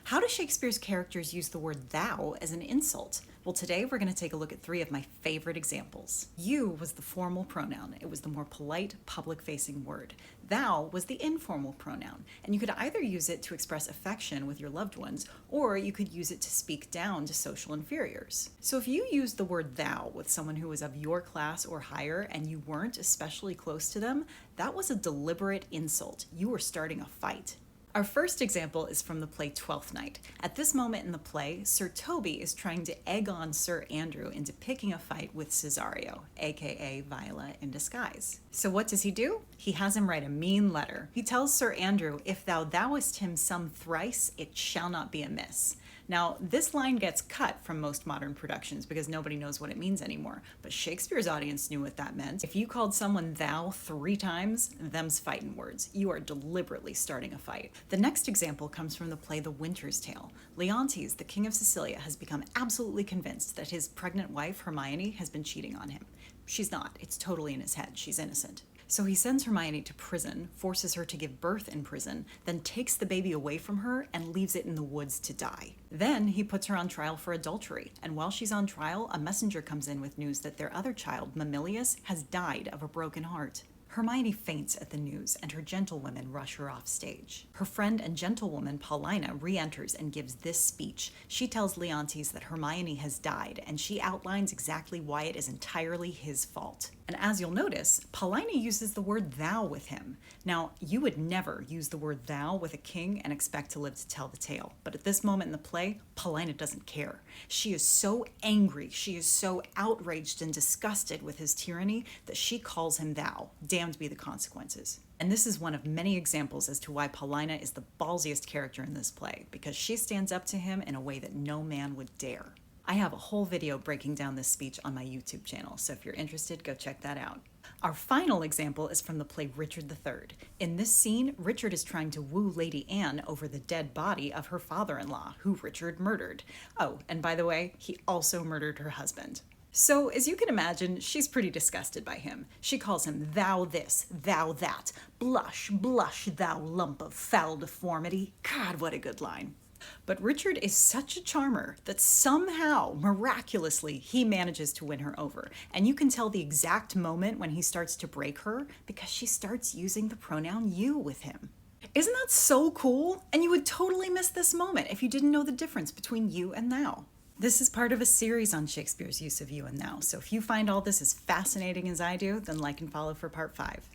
How do Shakespeare's characters use the word thou as an insult? Well, today we're going to take a look at three of my favorite examples. You was the formal pronoun. It was the more polite, public-facing word. Thou was the informal pronoun, and you could either use it to express affection with your loved ones, or you could use it to speak down to social inferiors. So if you used the word thou with someone who was of your class or higher and you weren't especially close to them, that was a deliberate insult. You were starting a fight. Our first example is from the play Twelfth Night. At this moment in the play, Sir Toby is trying to egg on Sir Andrew into picking a fight with Cesario, aka Viola in disguise. So what does he do? He has him write a mean letter. He tells Sir Andrew, "If thou thouest him some thrice, it shall not be amiss." Now, this line gets cut from most modern productions because nobody knows what it means anymore, but Shakespeare's audience knew what that meant. If you called someone thou 3 times, them's fighting words. You are deliberately starting a fight. The next example comes from the play The Winter's Tale. Leontes, the king of Sicilia, has become absolutely convinced that his pregnant wife, Hermione, has been cheating on him. She's not. It's totally in his head. She's innocent. So he sends Hermione to prison, forces her to give birth in prison, then takes the baby away from her and leaves it in the woods to die. Then he puts her on trial for adultery, and while she's on trial, a messenger comes in with news that their other child, Mamillius, has died of a broken heart. Hermione faints at the news, and her gentlewomen rush her off stage. Her friend and gentlewoman Paulina re-enters and gives this speech. She tells Leontes that Hermione has died, and she outlines exactly why it is entirely his fault. And as you'll notice, Paulina uses the word thou with him. Now, you would never use the word thou with a king and expect to live to tell the tale. But at this moment in the play, Paulina doesn't care. She is so angry, she is so outraged and disgusted with his tyranny that she calls him thou. Damned be the consequences. And this is one of many examples as to why Paulina is the ballsiest character in this play, because she stands up to him in a way that no man would dare. I have a whole video breaking down this speech on my YouTube channel, so if you're interested, go check that out. Our final example is from the play Richard III. In this scene, Richard is trying to woo Lady Anne over the dead body of her father-in-law, who Richard murdered. Oh, and by the way, he also murdered her husband. So, as you can imagine, she's pretty disgusted by him. She calls him thou this, thou that. Blush, blush, thou lump of foul deformity. God, what a good line. But Richard is such a charmer that somehow, miraculously, he manages to win her over. And you can tell the exact moment when he starts to break her because she starts using the pronoun you with him. Isn't that so cool? And you would totally miss this moment if you didn't know the difference between you and thou. This is part of a series on Shakespeare's use of you and thou, so if you find all this as fascinating as I do, then like and follow for part 5.